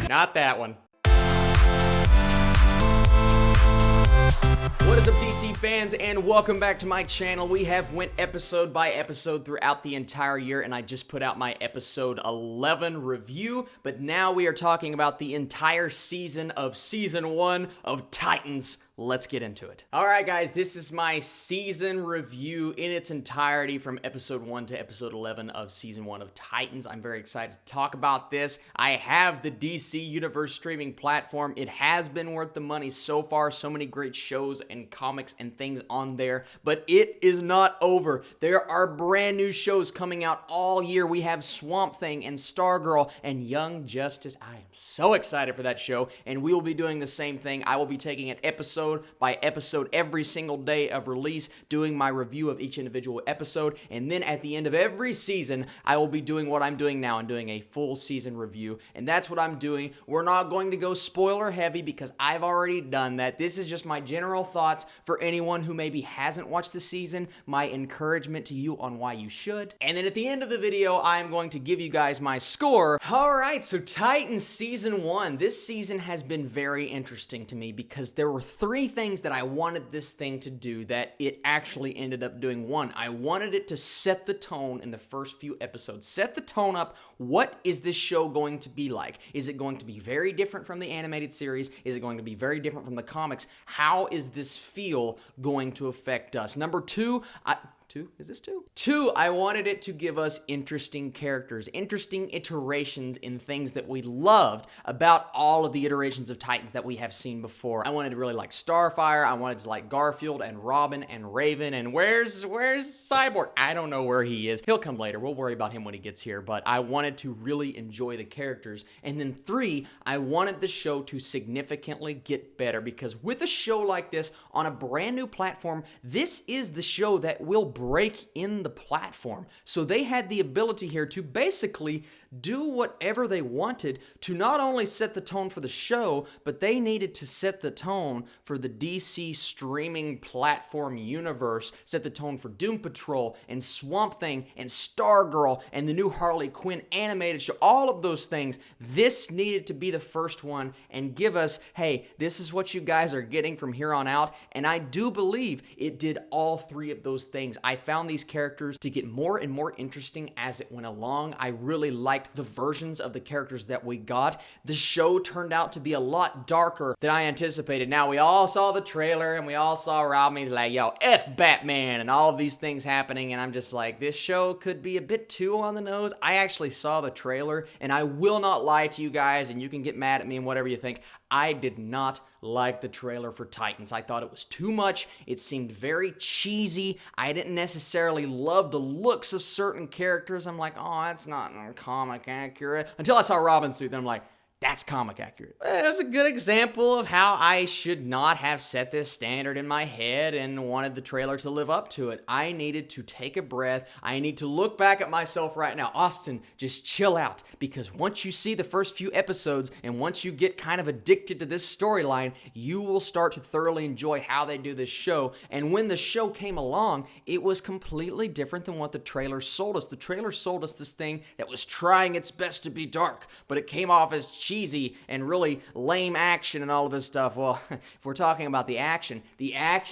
Not that one. What is up, DC fans, and welcome back to my channel. We have went episode by episode throughout the entire year, and I just put out my episode 11 review, but now we are talking about the entire season of season 1 of Titans. Let's get into it. Alright guys, this is my season review in its entirety from episode 1 to episode 11 of season 1 of Titans. I'm very excited to talk about this. I have the DC Universe streaming platform. It has been worth the money so far. So many great shows and comics and things on there, but it is not over. There are brand new shows coming out all year. We have Swamp Thing and Stargirl and Young Justice. I am so excited for that show, and we will be doing the same thing. I will be taking an episode by episode every single day of release, doing my review of each individual episode, and then at the end of every season, I will be doing what I'm doing now and doing a full season review, and that's what I'm doing. We're not going to go spoiler heavy because I've already done that. This is just my general thoughts for anyone who maybe hasn't watched the season, my encouragement to you on why you should, and then at the end of the video, I'm going to give you guys my score. Alright, so Titans Season 1. This season has been very interesting to me because there were three things that I wanted this thing to do that it actually ended up doing. One, I wanted it to set the tone in the first few episodes. Set the tone up. What is this show going to be like? Is it going to be very different from the animated series? Is it going to be very different from the comics? How is this feel going to affect us? Number two, Is this two? Two, I wanted it to give us interesting characters, interesting iterations in things that we loved about all of the iterations of Titans that we have seen before. I wanted to really like Starfire. I wanted to like Garfield and Robin and Raven. And where's Cyborg? I don't know where he is. He'll come later. We'll worry about him when he gets here. But I wanted to really enjoy the characters. And then three, I wanted the show to significantly get better, because with a show like this on a brand new platform, this is the show that will break in the platform. So they had the ability here to basically do whatever they wanted to not only set the tone for the show, but they needed to set the tone for the DC streaming platform universe, set the tone for Doom Patrol and Swamp Thing and Stargirl and the new Harley Quinn animated show, all of those things. This needed to be the first one and give us, hey, this is what you guys are getting from here on out. And I do believe it did all three of those things. I found these characters to get more and more interesting as it went along. I really liked the versions of the characters that we got. The show turned out to be a lot darker than I anticipated. Now, we all saw the trailer and we all saw Robin. He's like, yo, F Batman, and all of these things happening, and I'm just like, this show could be a bit too on the nose. I actually saw the trailer, and I will not lie to you guys, and you can get mad at me and whatever you think. I did not like the trailer for Titans. I thought it was too much. It seemed very cheesy. I didn't necessarily love the looks of certain characters. I'm like, oh, that's not comic accurate. Until I saw Robin's suit, then I'm like, that's comic accurate. That's a good example of how I should not have set this standard in my head and wanted the trailer to live up to it. I needed to take a breath. I need to look back at myself right now. Austin, just chill out, because once you see the first few episodes and once you get kind of addicted to this storyline, you will start to thoroughly enjoy how they do this show. And when the show came along, it was completely different than what the trailer sold us. The trailer sold us this thing that was trying its best to be dark, but it came off as cheesy and really lame action and all of this stuff. Well, if we're talking about the action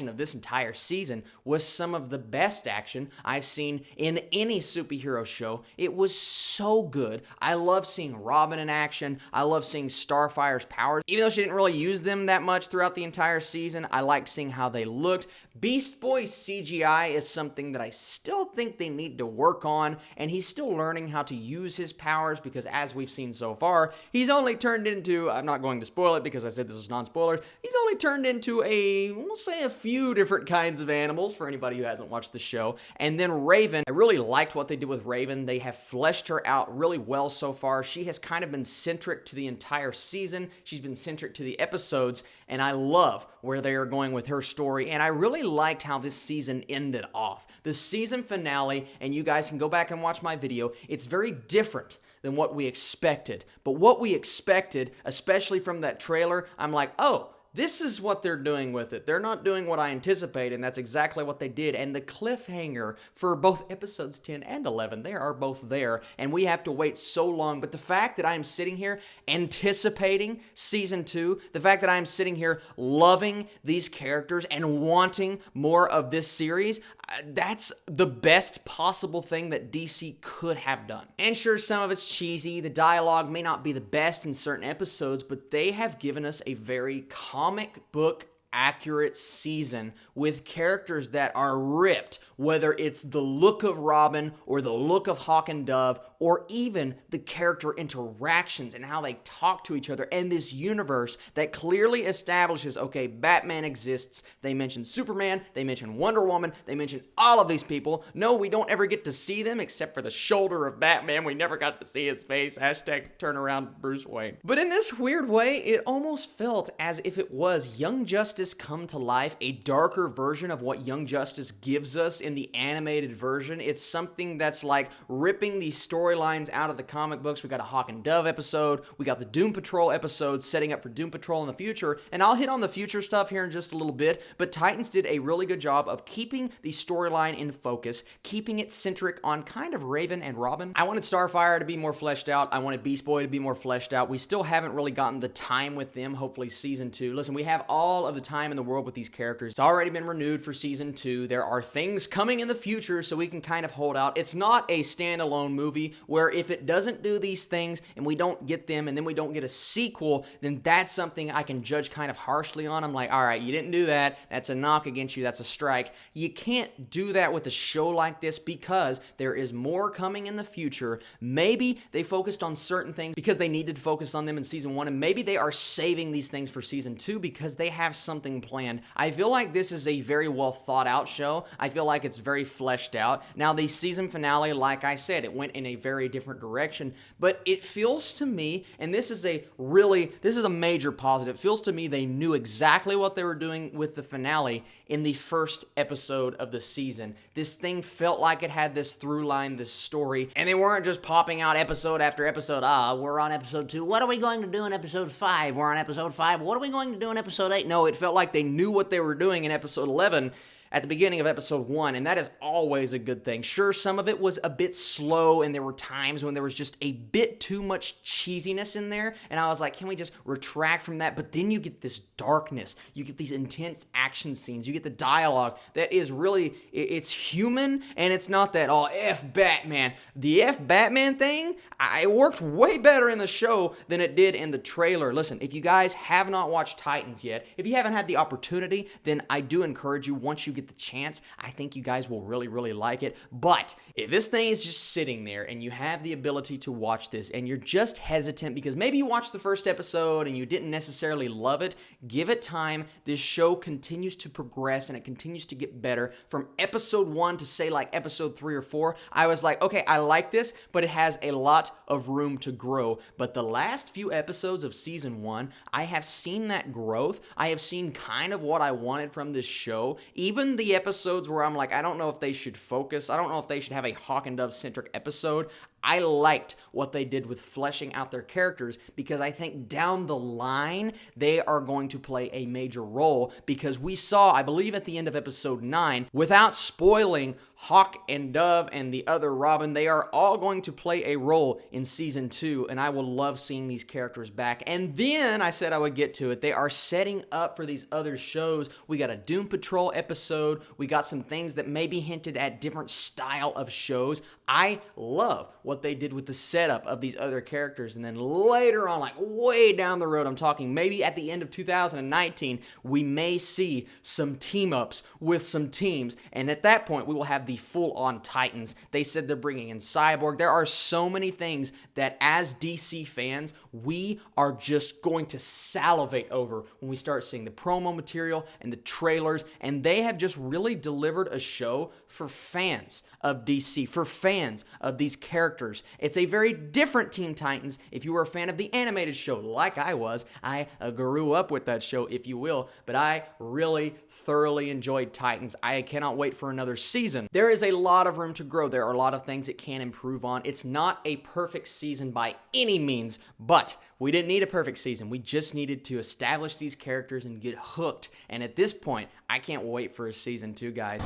of this entire season was some of the best action I've seen in any superhero show. It was so good. I love seeing Robin in action. I love seeing Starfire's powers. Even though she didn't really use them that much throughout the entire season, I liked seeing how they looked. Beast Boy CGI is something that I still think they need to work on, and he's still learning how to use his powers, because as we've seen so far, he's only turned into, I'm not going to spoil it because I said this was non-spoilers, he's only turned into we'll say a few different kinds of animals for anybody who hasn't watched the show. And then Raven, I really liked what they did with Raven. They have fleshed her out really well so far. She has kind of been centric to the entire season. She's been centric to the episodes, and I love where they are going with her story, and I really liked how this season ended off. The season finale, and you guys can go back and watch my video, it's very different than what we expected. But what we expected, especially from that trailer, I'm like, oh, this is what they're doing with it. They're not doing what I anticipated, and that's exactly what they did. And the cliffhanger for both episodes 10 and 11, they are both there, and we have to wait so long. But the fact that I'm sitting here anticipating season 2, the fact that I'm sitting here loving these characters and wanting more of this series, that's the best possible thing that DC could have done. And sure, some of it's cheesy. The dialogue may not be the best in certain episodes, but they have given us a very comic book accurate season with characters that are ripped, whether it's the look of Robin or the look of Hawk and Dove, or even the character interactions and how they talk to each other, and this universe that clearly establishes, okay, Batman exists. They mention Superman, they mention Wonder Woman, they mention all of these people. No, we don't ever get to see them except for the shoulder of Batman. We never got to see his face. Hashtag turn around Bruce Wayne. But in this weird way, it almost felt as if it was Young Justice come to life, a darker version of what Young Justice gives us in the animated version. It's something that's like ripping these storylines out of the comic books. We got a Hawk and Dove episode, we got the Doom Patrol episode setting up for Doom Patrol in the future, and I'll hit on the future stuff here in just a little bit, but Titans did a really good job of keeping the storyline in focus, keeping it centric on kind of Raven and Robin. I wanted Starfire to be more fleshed out, I wanted Beast Boy to be more fleshed out. We still haven't really gotten the time with them. Hopefully season 2. Listen, we have all of the time in the world with these characters. It's already been renewed for season 2. There are things coming in the future, so we can kind of hold out. It's not a standalone movie where if it doesn't do these things and we don't get them and then we don't get a sequel, then that's something I can judge kind of harshly on. I'm like, all right, you didn't do that. That's a knock against you. That's a strike. You can't do that with a show like this because there is more coming in the future. Maybe they focused on certain things because they needed to focus on them in season 1, and maybe they are saving these things for season 2 because they have something planned. I feel like this is a very well thought out show. I feel like it's very fleshed out. Now, the season finale, like I said, it went in a very different direction, but it feels to me, and this is a major positive, it feels to me they knew exactly what they were doing with the finale in the first episode of the season. This thing felt like it had this through line, this story, and they weren't just popping out episode after episode. We're on episode 2. What are we going to do in episode 5? We're on episode 5. What are we going to do in episode 8? No, it felt like they knew what they were doing in episode 11 at the beginning of episode 1, and that is always a good thing. Sure, some of it was a bit slow, and there were times when there was just a bit too much cheesiness in there, and I was like, can we just retract from that? But then you get this darkness, you get these intense action scenes, you get the dialogue that is really, it's human, and it's not that, oh, F Batman. The F Batman thing, it worked way better in the show than it did in the trailer. Listen, if you guys have not watched Titans yet, if you haven't had the opportunity, then I do encourage you, once you get the chance, I think you guys will really, really like it. But if this thing is just sitting there and you have the ability to watch this and you're just hesitant because maybe you watched the first episode and you didn't necessarily love it, give it time. This show continues to progress and it continues to get better. From episode 1 to say like episode 3 or 4, I was like, okay, I like this, but it has a lot of room to grow. But the last few episodes of season 1, I have seen that growth. I have seen kind of what I wanted from this show. Even the episodes where I'm like, I don't know if they should focus. I don't know if they should have a Hawk and Dove centric episode. I liked what they did with fleshing out their characters because I think down the line, they are going to play a major role because we saw, I believe at the end of episode 9, without spoiling Hawk and Dove and the other Robin, they are all going to play a role in season 2, and I will love seeing these characters back. And then I said I would get to it. They are setting up for these other shows. We got a Doom Patrol episode. We got some things that maybe hinted at different style of shows. I love what they did with the setup of these other characters, and then later on, like way down the road, I'm talking maybe at the end of 2019, we may see some team-ups with some teams, and at that point, we will have the full-on Titans. They said they're bringing in Cyborg. There are so many things that as DC fans, we are just going to salivate over when we start seeing the promo material and the trailers, and they have just really delivered a show for fans of DC, for fans of these characters. It's a very different Teen Titans if you were a fan of the animated show, like I was. I grew up with that show, if you will, but I really thoroughly enjoyed Titans. I cannot wait for another season. There is a lot of room to grow. There are a lot of things it can improve on. It's not a perfect season by any means, but we didn't need a perfect season. We just needed to establish these characters and get hooked. And at this point, I can't wait for a season 2, guys.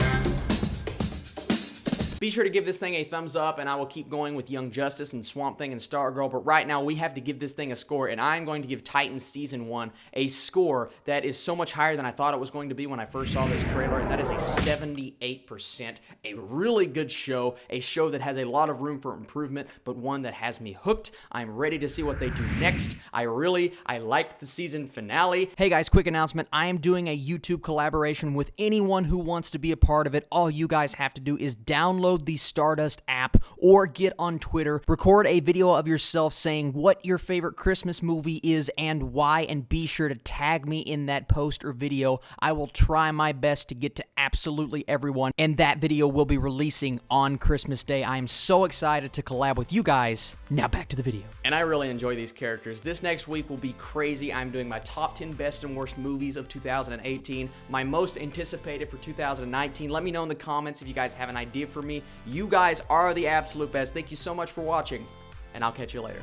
Be sure to give this thing a thumbs up, and I will keep going with Young Justice and Swamp Thing and Stargirl, but right now we have to give this thing a score, and I'm going to give Titans Season 1 a score that is so much higher than I thought it was going to be when I first saw this trailer, and that is a 78%. A really good show, a show that has a lot of room for improvement, but one that has me hooked. I'm ready to see what they do next. I liked the season finale. Hey guys, quick announcement. I am doing a YouTube collaboration with anyone who wants to be a part of it. All you guys have to do is download the Stardust app or get on Twitter, record a video of yourself saying what your favorite Christmas movie is and why, and be sure to tag me in that post or video. I will try my best to get to absolutely everyone, and that video will be releasing on Christmas Day. I am so excited to collab with you guys. Now back to the video. And I really enjoy these characters. This next week will be crazy. I'm doing my top 10 best and worst movies of 2018, my most anticipated for 2019. Let me know in the comments if you guys have an idea for me. You guys are the absolute best. Thank you so much for watching, and I'll catch you later.